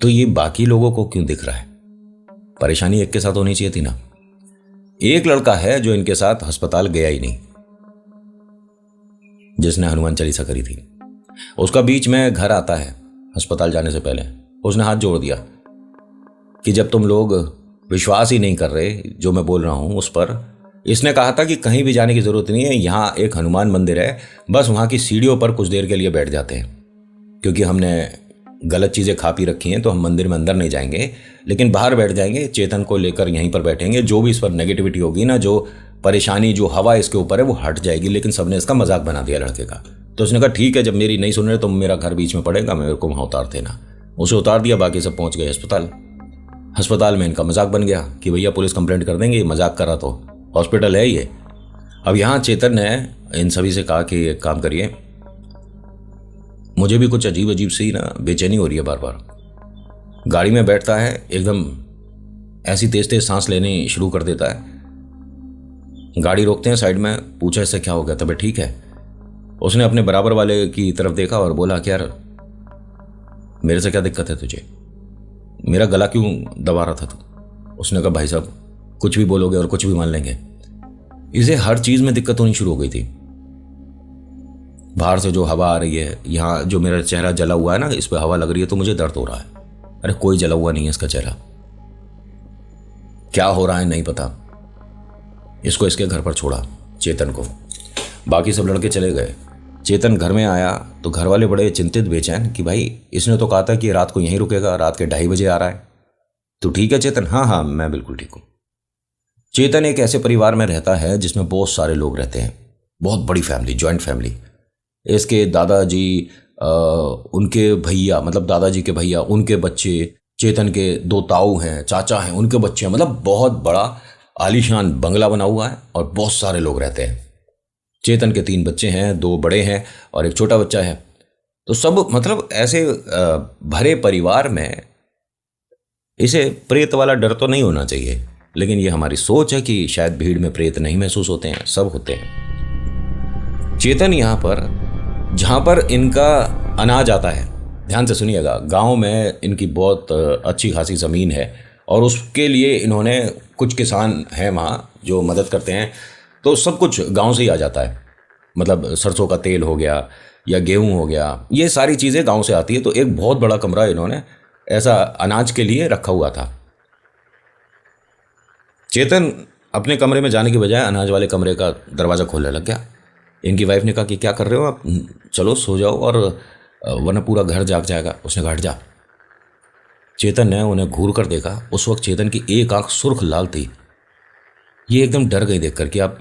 तो ये बाकी लोगों को क्यों दिख रहा है? परेशानी एक के साथ होनी चाहिए थी ना। एक लड़का है जो इनके साथ अस्पताल गया ही नहीं, जिसने हनुमान चालीसा करी थी। उसका बीच में घर आता है अस्पताल जाने से पहले। उसने हाथ जोड़ दिया कि जब तुम लोग विश्वास ही नहीं कर रहे जो मैं बोल रहा हूं उस पर, इसने कहा था कि कहीं भी जाने की जरूरत नहीं है, यहां एक हनुमान मंदिर है, बस वहां की सीढ़ियों पर कुछ देर के लिए बैठ जाते हैं, क्योंकि हमने गलत चीजें खा पी रखी हैं तो हम मंदिर में अंदर नहीं जाएंगे, लेकिन बाहर बैठ जाएंगे, चेतन को लेकर यहीं पर बैठेंगे, जो भी इस पर नेगेटिविटी होगी ना, जो परेशानी, जो हवा इसके ऊपर है वो हट जाएगी। लेकिन सबने इसका मजाक बना दिया लड़के का। तो उसने कहा ठीक है, जब मेरी नहीं सुन रहे तो मेरा घर बीच में पड़ेगा, मेरे को वहां उतार देना। उसे उतार दिया, बाकी सब पहुंच गए अस्पताल। अस्पताल में इनका मजाक बन गया कि भैया पुलिस कंप्लेंट कर देंगे, मजाक कर रहा, तो हॉस्पिटल है ये। अब यहाँ चेतन ने इन सभी से कहा कि एक काम करिए, मुझे भी कुछ अजीब अजीब सी ना बेचैनी हो रही है बार बार। गाड़ी में बैठता है, एकदम ऐसी तेज तेज सांस लेनी शुरू कर देता है। गाड़ी रोकते हैं साइड में, पूछा इससे क्या हो गया, तबीयत ठीक है? उसने अपने बराबर वाले की तरफ देखा और बोला कि यार मेरे से क्या दिक्कत है तुझे, मेरा गला क्यों दबा रहा था तू? उसने कहा भाई साहब कुछ भी बोलोगे और कुछ भी मान लेंगे। इसे हर चीज में दिक्कत होनी शुरू हो गई थी। बाहर से जो हवा आ रही है, यहाँ जो मेरा चेहरा जला हुआ है ना, इस पर हवा लग रही है तो मुझे दर्द हो रहा है। अरे कोई जला हुआ नहीं है इसका चेहरा, क्या हो रहा है नहीं पता। इसको इसके घर पर छोड़ा, चेतन को। बाकी सब लड़के चले गए। चेतन घर में आया तो घर वाले बड़े चिंतित बेचैन कि भाई इसने तो कहा था कि रात को यहीं रुकेगा, रात के 2:30 बजे आ रहा है। तो ठीक है चेतन? हाँ हाँ मैं बिल्कुल ठीक हूँ। चेतन एक ऐसे परिवार में रहता है जिसमें बहुत सारे लोग रहते हैं, बहुत बड़ी फैमिली, जॉइंट फैमिली। इसके दादाजी, उनके भैया, मतलब दादाजी के भैया, उनके बच्चे, चेतन के 2 ताऊ हैं, चाचा हैं, उनके बच्चे हैं, मतलब बहुत बड़ा आलीशान बंगला बना हुआ है और बहुत सारे लोग रहते हैं। चेतन के 3 बच्चे हैं, 2 बड़े हैं और एक छोटा बच्चा है। तो सब मतलब ऐसे भरे परिवार में इसे प्रेत वाला डर तो नहीं होना चाहिए, लेकिन ये हमारी सोच है कि शायद भीड़ में प्रेत नहीं महसूस होते हैं, सब होते हैं। चेतन यहाँ पर, जहाँ पर इनका अनाज आता है, ध्यान से सुनिएगा, गांव में इनकी बहुत अच्छी खासी ज़मीन है और उसके लिए इन्होंने, कुछ किसान हैं वहाँ जो मदद करते हैं, तो सब कुछ गांव से ही आ जाता है। मतलब सरसों का तेल हो गया या गेहूं हो गया, ये सारी चीज़ें गांव से आती है। तो एक बहुत बड़ा कमरा इन्होंने ऐसा अनाज के लिए रखा हुआ था। चेतन अपने कमरे में जाने की बजाय अनाज वाले कमरे का दरवाज़ा खोलने लग गया। इनकी वाइफ ने कहा कि क्या कर रहे हो आप, चलो सो जाओ और वरना पूरा घर जाग जाएगा। उसने कहा हट जा। चेतन ने उन्हें घूर कर देखा। उस वक्त चेतन की एक आंख सुर्ख लाल थी। ये एकदम डर गई देखकर कि आप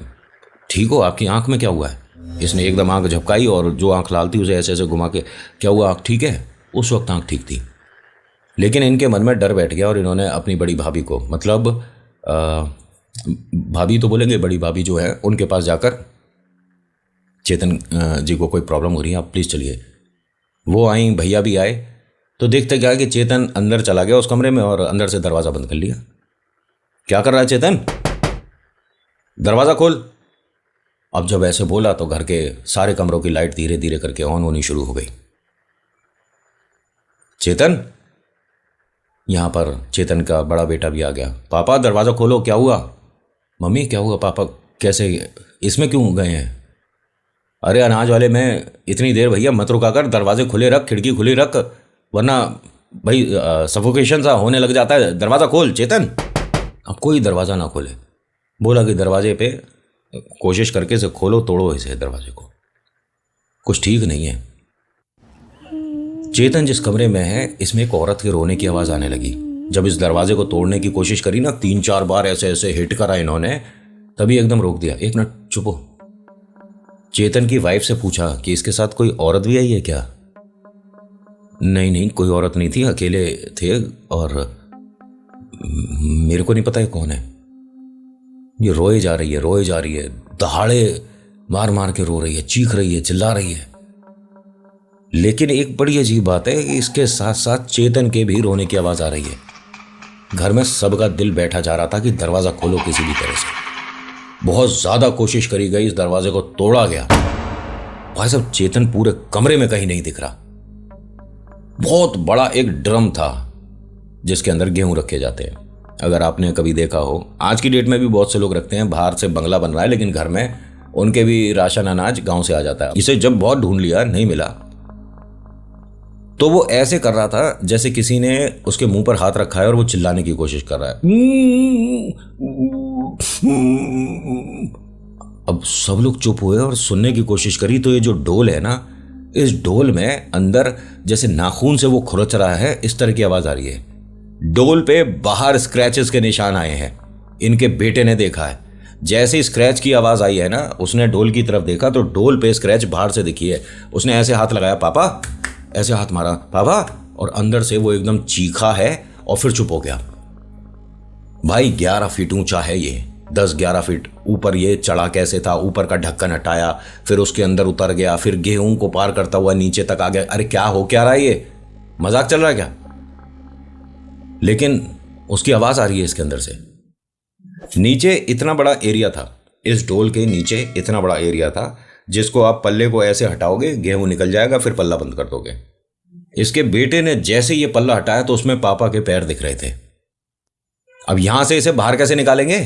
ठीक हो, आपकी आंख में क्या हुआ है? इसने एकदम आंख झपकाई और जो आंख लाल थी उसे ऐसे ऐसे घुमा के, क्या हुआ, आंख ठीक है? उस वक्त आंख ठीक थी, लेकिन इनके मन में डर बैठ गया और इन्होंने अपनी बड़ी भाभी को, मतलब भाभी तो बोलेंगे, बड़ी भाभी जो है, उनके पास जाकर चेतन जी को कोई प्रॉब्लम हो रही है, आप प्लीज़ चलिए। वो आई, भैया भी आए, तो देखते क्या कि चेतन अंदर चला गया उस कमरे में और अंदर से दरवाज़ा बंद कर लिया। क्या कर रहा है चेतन, दरवाज़ा खोल। अब जब ऐसे बोला तो घर के सारे कमरों की लाइट धीरे धीरे करके ऑन होनी शुरू हो गई। चेतन, यहां पर चेतन का बड़ा बेटा भी आ गया। पापा दरवाज़ा खोलो, क्या हुआ? मम्मी क्या हुआ पापा, कैसे, इसमें क्यों गए हैं? अरे अनाज वाले में इतनी देर भैया मत रुका कर, दरवाजे खुले रख, खिड़की खुली रख, वरना भाई सफोकेशन सा होने लग जाता है। दरवाज़ा खोल चेतन। अब कोई दरवाज़ा ना खोले। बोला कि दरवाजे पे कोशिश करके इसे खोलो, तोड़ो इसे दरवाजे को, कुछ ठीक नहीं है। चेतन जिस कमरे में है इसमें एक औरत के रोने की आवाज़ आने लगी। जब इस दरवाजे को तोड़ने की कोशिश करी ना, 3-4 बार ऐसे ऐसे हिट करा इन्होंने, तभी एकदम रोक दिया। एक मिनट चुप हो। चेतन की वाइफ से पूछा कि इसके साथ कोई औरत भी आई है क्या? नहीं नहीं, कोई औरत नहीं थी, अकेले थे और मेरे को नहीं पता ये कौन है। ये रोए जा रही है, रोए जा रही है, दहाड़े मार मार के रो रही है, चीख रही है, चिल्ला रही है। लेकिन एक बड़ी अजीब बात है कि इसके साथ साथ चेतन के भी रोने की आवाज आ रही है। घर में सबका दिल बैठा जा रहा था कि दरवाजा खोलो किसी भी तरह से। बहुत ज्यादा कोशिश करी गई, इस दरवाजे को तोड़ा गया। भाई साहब, चेतन पूरे कमरे में कहीं नहीं दिख रहा। बहुत बड़ा एक ड्रम था जिसके अंदर गेहूं रखे जाते हैं। अगर आपने कभी देखा हो, आज की डेट में भी बहुत से लोग रखते हैं, बाहर से बंगला बन रहा है, लेकिन घर में उनके भी राशन अनाज गांव से आ जाता है। इसे जब बहुत ढूंढ लिया, नहीं मिला, तो वो ऐसे कर रहा था जैसे किसी ने उसके मुंह पर हाथ रखा है और वो चिल्लाने की कोशिश कर रहा है। अब सब लोग चुप हुए और सुनने की कोशिश करी, तो ये जो डोल है ना, इस डोल में अंदर जैसे नाखून से वो खुरच रहा है, इस तरह की आवाज आ रही है। डोल पे बाहर स्क्रैचेस के निशान आए हैं। इनके बेटे ने देखा है, जैसे स्क्रैच की आवाज आई है ना, उसने डोल की तरफ देखा तो डोल पे स्क्रैच बाहर से दिखी है। उसने ऐसे हाथ लगाया, पापा, ऐसे हाथ मारा, पापा, और अंदर से वो एकदम चीखा है और फिर चुप हो गया। भाई 11 फीट ऊंचा है ये, 10-11 फीट ऊपर ये चढ़ा कैसे था, ऊपर का ढक्कन हटाया, फिर उसके अंदर उतर गया, फिर गेहूं को पार करता हुआ नीचे तक आ गया। अरे क्या हो क्या रहा है, ये मजाक चल रहा है क्या? लेकिन उसकी आवाज आ रही है इसके अंदर से। नीचे इतना बड़ा एरिया था, इस डोल के नीचे इतना बड़ा एरिया था जिसको आप पल्ले को ऐसे हटाओगे, गेहूं निकल जाएगा, फिर पल्ला बंद कर दोगे। इसके बेटे ने जैसे ये पल्ला हटाया तो उसमें पापा के पैर दिख रहे थे। अब यहां से इसे बाहर कैसे निकालेंगे?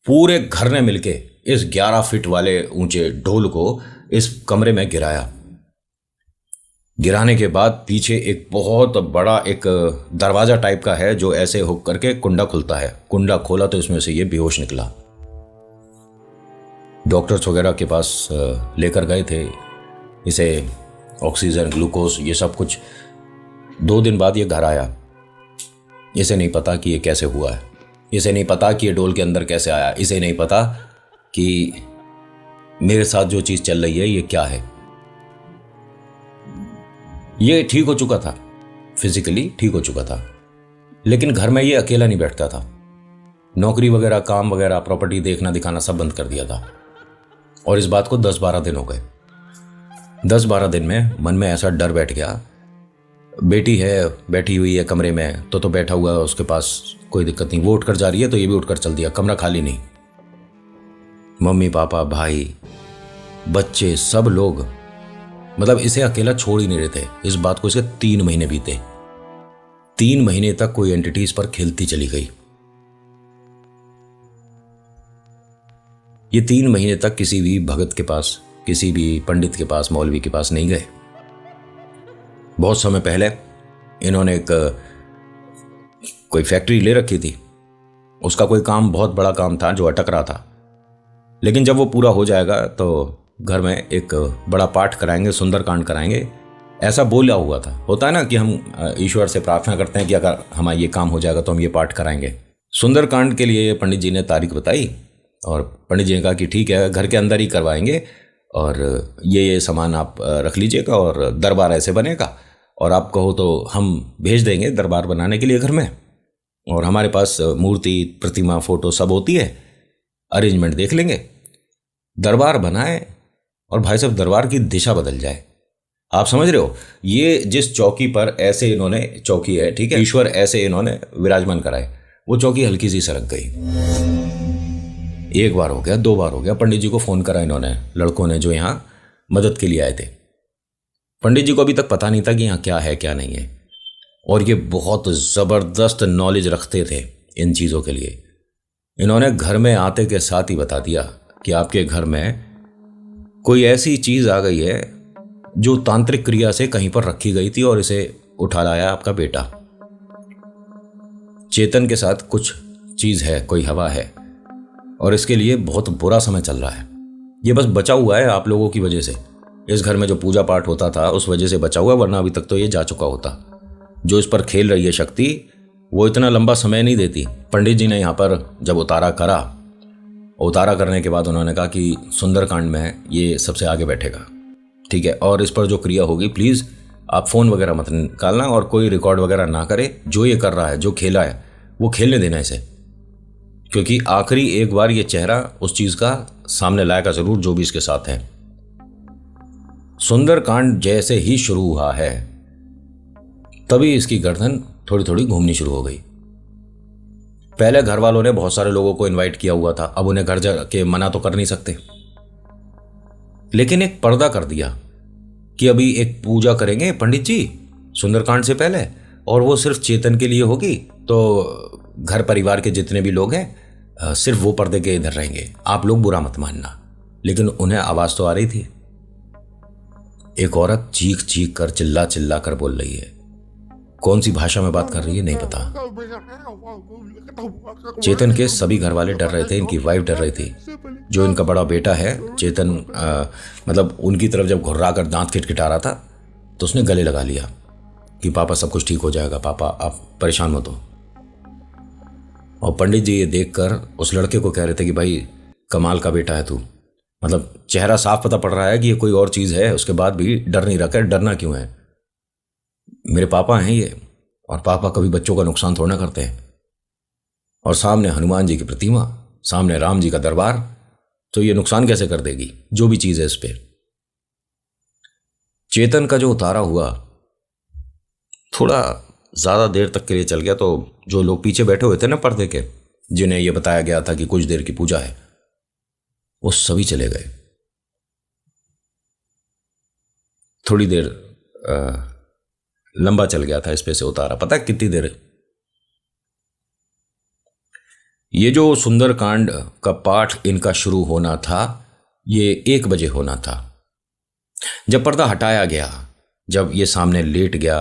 पूरे घर ने मिलके इस 11 फीट वाले ऊंचे ढोल को इस कमरे में गिराया। गिराने के बाद पीछे एक बहुत बड़ा एक दरवाजा टाइप का है जो ऐसे हुक करके कुंडा खुलता है। कुंडा खोला तो इसमें से ये बेहोश निकला। डॉक्टर्स वगैरह के पास लेकर गए थे, इसे ऑक्सीजन, ग्लूकोज, ये सब कुछ। 2 दिन बाद ये घर आया। इसे नहीं पता कि ये कैसे हुआ है, इसे नहीं पता कि ये डोल के अंदर कैसे आया, इसे नहीं पता कि मेरे साथ जो चीज़ चल रही है ये क्या है। ये ठीक हो चुका था, फिजिकली ठीक हो चुका था, लेकिन घर में ये अकेला नहीं बैठता था। नौकरी वगैरह, काम वगैरह, प्रॉपर्टी देखना दिखाना सब बंद कर दिया था। और इस बात को 10-12 दिन हो गए। 10-12 दिन में मन में ऐसा डर बैठ गया, बेटी है, बैठी हुई है कमरे में, तो बैठा हुआ है, उसके पास कोई दिक्कत नहीं, वो उठकर जा रही है तो ये भी उठकर चल दिया, कमरा खाली नहीं। मम्मी पापा, भाई, बच्चे, सब लोग मतलब इसे अकेला छोड़ ही नहीं रहे थे। इस बात को इसके 3 महीने बीते। 3 महीने तक कोई एंटिटी इस पर खेलती चली गई। ये 3 महीने तक किसी भी भगत के पास, किसी भी पंडित के पास, मौलवी के पास नहीं गए। बहुत समय पहले इन्होंने कोई फैक्ट्री ले रखी थी, उसका कोई काम, बहुत बड़ा काम था जो अटक रहा था, लेकिन जब वो पूरा हो जाएगा तो घर में एक बड़ा पाठ कराएंगे, सुंदरकांड कराएंगे, ऐसा बोला हुआ था। होता है ना कि हम ईश्वर से प्रार्थना करते हैं कि अगर हमारा ये काम हो जाएगा तो हम ये पाठ कराएंगे। सुंदरकांड के लिए पंडित जी ने तारीख बताई और पंडित जी ने कहा कि ठीक है, घर के अंदर ही करवाएंगे और ये सामान आप रख लीजिएगा और दरबार ऐसे बनेगा और आप कहो तो हम भेज देंगे दरबार बनाने के लिए घर में, और हमारे पास मूर्ति, प्रतिमा, फोटो सब होती है, अरेंजमेंट देख लेंगे, दरबार बनाए और भाई साहब दरबार की दिशा बदल जाए। आप समझ रहे हो, ये जिस चौकी पर ऐसे इन्होंने, चौकी है ठीक है, ईश्वर ऐसे इन्होंने विराजमान कराए, वो चौकी हल्की सी सरक गई। 1 बार हो गया, 2 बार हो गया, पंडित जी को फोन करा इन्होंने, लड़कों ने जो यहाँ मदद के लिए आए थे। पंडित जी को अभी तक पता नहीं था कि यहाँ क्या है क्या नहीं है, और ये बहुत ज़बरदस्त नॉलेज रखते थे इन चीज़ों के लिए। इन्होंने घर में आते के साथ ही बता दिया कि आपके घर में कोई ऐसी चीज़ आ गई है जो तांत्रिक क्रिया से कहीं पर रखी गई थी और इसे उठा लाया आपका बेटा। चेतन के साथ कुछ चीज़ है, कोई हवा है, और इसके लिए बहुत बुरा समय चल रहा है। ये बस बचा हुआ है आप लोगों की वजह से। इस घर में जो पूजा पाठ होता था उस वजह से बचा हुआ, वरना अभी तक तो ये जा चुका होता। जो इस पर खेल रही है शक्ति, वो इतना लंबा समय नहीं देती। पंडित जी ने यहाँ पर जब उतारा करा, उतारा करने के बाद उन्होंने कहा कि सुंदरकांड में ये सबसे आगे बैठेगा, ठीक है, और इस पर जो क्रिया होगी प्लीज़ आप फ़ोन वगैरह मत निकालना और कोई रिकॉर्ड वगैरह ना करे। जो ये कर रहा है, जो खेला है, वो खेलने देना इसे, क्योंकि आखिरी एक बार ये चेहरा उस चीज़ का सामने लाएगा ज़रूर जो भी इसके साथ है। सुंदरकांड जैसे ही शुरू हुआ है तभी इसकी गर्दन थोड़ी थोड़ी घूमनी शुरू हो गई। पहले घर वालों ने बहुत सारे लोगों को इनवाइट किया हुआ था, अब उन्हें घर जाके मना तो कर नहीं सकते, लेकिन एक पर्दा कर दिया कि अभी एक पूजा करेंगे पंडित जी सुंदरकांड से पहले, और वो सिर्फ चेतन के लिए होगी। तो घर परिवार के जितने भी लोग हैं सिर्फ वो पर्दे के इधर रहेंगे, आप लोग बुरा मत मानना। लेकिन उन्हें आवाज तो आ रही थी। एक औरत चीख चीख कर, चिल्ला चिल्ला कर बोल रही है। कौन सी भाषा में बात कर रही है नहीं पता। चेतन के सभी घर वाले डर रहे थे, इनकी वाइफ डर रही थी। जो इनका बड़ा बेटा है चेतन, मतलब उनकी तरफ जब घुर्रा कर दांत खिटखिटा रहा था तो उसने गले लगा लिया कि पापा सब कुछ ठीक हो जाएगा, पापा आप परेशान मत हो। और पंडित जी ये देखकर उस लड़के को कह रहे थे कि भाई कमाल का बेटा है तू, मतलब चेहरा साफ पता पड़ रहा है कि ये कोई और चीज़ है, उसके बाद भी डर नहीं रखा है, डरना क्यों है, मेरे पापा हैं ये, और पापा कभी बच्चों का नुकसान थोड़ा ना करते हैं। और सामने हनुमान जी की प्रतिमा, सामने राम जी का दरबार, तो ये नुकसान कैसे कर देगी जो भी चीज़ है इस पे। चेतन का जो उतारा हुआ थोड़ा ज़्यादा देर तक के लिए चल गया, तो जो लोग पीछे बैठे हुए थे ना पर्दे के, जिन्हें यह बताया गया था कि कुछ देर की पूजा है, वो सभी चले गए। थोड़ी देर लंबा चल गया था इस पे से उतारा, पता है कितनी देर। ये जो सुंदरकांड का पाठ इनका शुरू होना था ये 1 बजे होना था। जब पर्दा हटाया गया, जब ये सामने लेट गया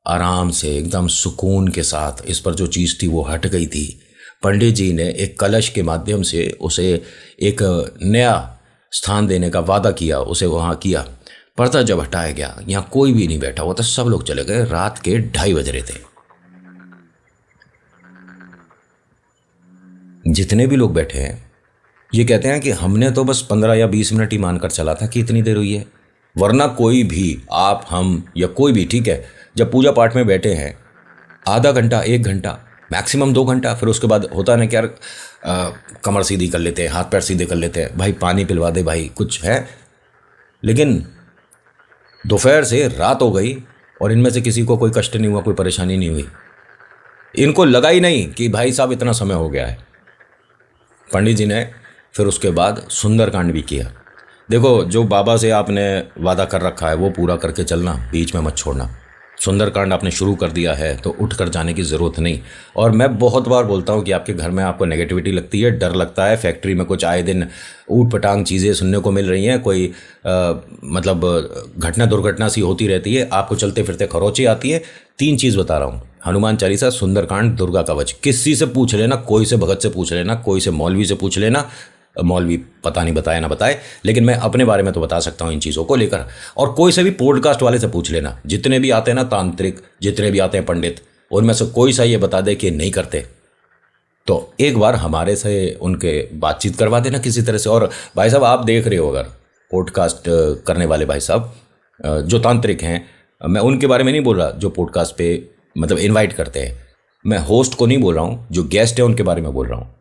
आराम से एकदम सुकून के साथ, इस पर जो चीज़ थी वो हट गई थी। पंडित जी ने एक कलश के माध्यम से उसे एक नया स्थान देने का वादा किया, उसे वहाँ किया। पर्दा जब हटाया गया, यहाँ कोई भी नहीं बैठा हुआ था, सब लोग चले गए। रात के 2:30 बज रहे थे। जितने भी लोग बैठे हैं ये कहते हैं कि हमने तो बस 15 या 20 मिनट ही मानकर चला था कि इतनी देर हुई है, वरना कोई भी, आप, हम या कोई भी, ठीक है, जब पूजा पाठ में बैठे हैं आधा घंटा, 1 घंटा, मैक्सिमम 2 घंटा, फिर उसके बाद होता है ना कि यार कमर सीधी कर लेते हैं, हाथ पैर सीधे कर लेते हैं, भाई पानी पिलवा दे, भाई कुछ है। लेकिन दोपहर से रात हो गई और इनमें से किसी को कोई कष्ट नहीं हुआ, कोई परेशानी नहीं हुई। इनको लगा ही नहीं कि भाई साहब इतना समय हो गया है। पंडित जी ने फिर उसके बाद सुंदरकांड भी किया। देखो, जो बाबा से आपने वादा कर रखा है वो पूरा करके चलना, बीच में मत छोड़ना। सुंदरकांड आपने शुरू कर दिया है तो उठ कर जाने की ज़रूरत नहीं। और मैं बहुत बार बोलता हूँ कि आपके घर में आपको नेगेटिविटी लगती है, डर लगता है, फैक्ट्री में कुछ आए दिन ऊट पटांग चीज़ें सुनने को मिल रही हैं, कोई मतलब घटना दुर्घटना सी होती रहती है, आपको चलते फिरते खरोंची आती है। 3 चीज़ बता रहा हूँ, हनुमान चालीसा, सुंदरकांड, दुर्गा कवच। किसी से पूछ लेना, कोई से भगत से पूछ लेना, कोई से मौलवी से पूछ लेना, मौलवी पता नहीं बताए ना बताए, लेकिन मैं अपने बारे में तो बता सकता हूँ इन चीज़ों को लेकर। और कोई से भी पॉडकास्ट वाले से पूछ लेना, जितने भी आते हैं ना तांत्रिक, जितने भी आते हैं पंडित, उनमें से कोई सा ये बता दे कि नहीं करते, तो एक बार हमारे से उनके बातचीत करवा देना किसी तरह से। और भाई साहब, आप देख रहे हो अगर पॉडकास्ट करने वाले भाई साहब जो तांत्रिक हैं, मैं उनके बारे में नहीं बोल रहा जो पॉडकास्ट पे मतलब इनवाइट करते हैं, मैं होस्ट को नहीं बोल रहा हूँ, जो गेस्ट है उनके बारे में बोल रहा हूँ।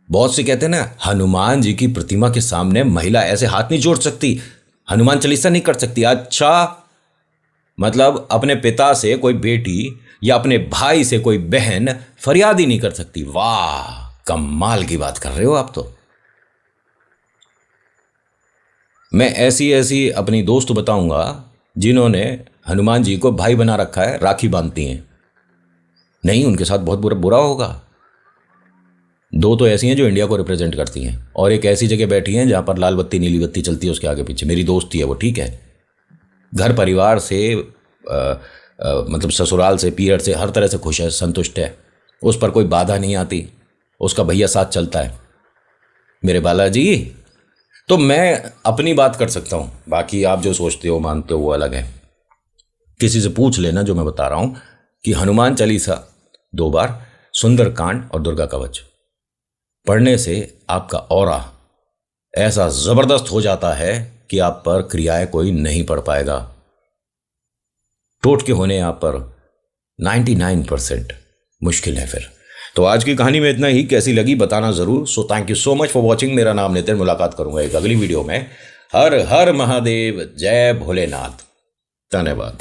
बहुत से कहते हैं ना, हनुमान जी की प्रतिमा के सामने महिला ऐसे हाथ नहीं जोड़ सकती, हनुमान चालीसा नहीं कर सकती। अच्छा, मतलब अपने पिता से कोई बेटी या अपने भाई से कोई बहन फरियाद ही नहीं कर सकती। वाह, कमाल की बात कर रहे हो आप तो। मैं ऐसी ऐसी अपनी दोस्त बताऊंगा जिन्होंने हनुमान जी को भाई बना रखा है, राखी बांधती हैं। नहीं, उनके साथ बहुत बुरा बुरा होगा। 2 तो ऐसी हैं जो इंडिया को रिप्रेजेंट करती हैं, और एक ऐसी जगह बैठी हैं जहाँ पर लाल बत्ती नीली बत्ती चलती है उसके आगे पीछे। मेरी दोस्ती है वो, ठीक है, घर परिवार से मतलब ससुराल से, पीहर से, हर तरह से खुश है, संतुष्ट है, उस पर कोई बाधा नहीं आती, उसका भैया साथ चलता है, मेरे बालाजी। तो मैं अपनी बात कर सकता हूँ, बाकी आप जो सोचते हो मानते हो वो अलग है। किसी से पूछ लेना जो मैं बता रहा हूँ कि हनुमान चालीसा 2 बार, सुंदरकांड और दुर्गा कवच पढ़ने से आपका ऑरा ऐसा जबरदस्त हो जाता है कि आप पर क्रियाएं कोई नहीं पढ़ पाएगा। टोटके होने आप पर 99% मुश्किल है फिर। तो आज की कहानी में इतना ही, कैसी लगी बताना जरूर। So thank you so much for watching. मेरा नाम नितिन, मुलाकात करूंगा एक अगली वीडियो में। हर हर महादेव, जय भोलेनाथ, धन्यवाद।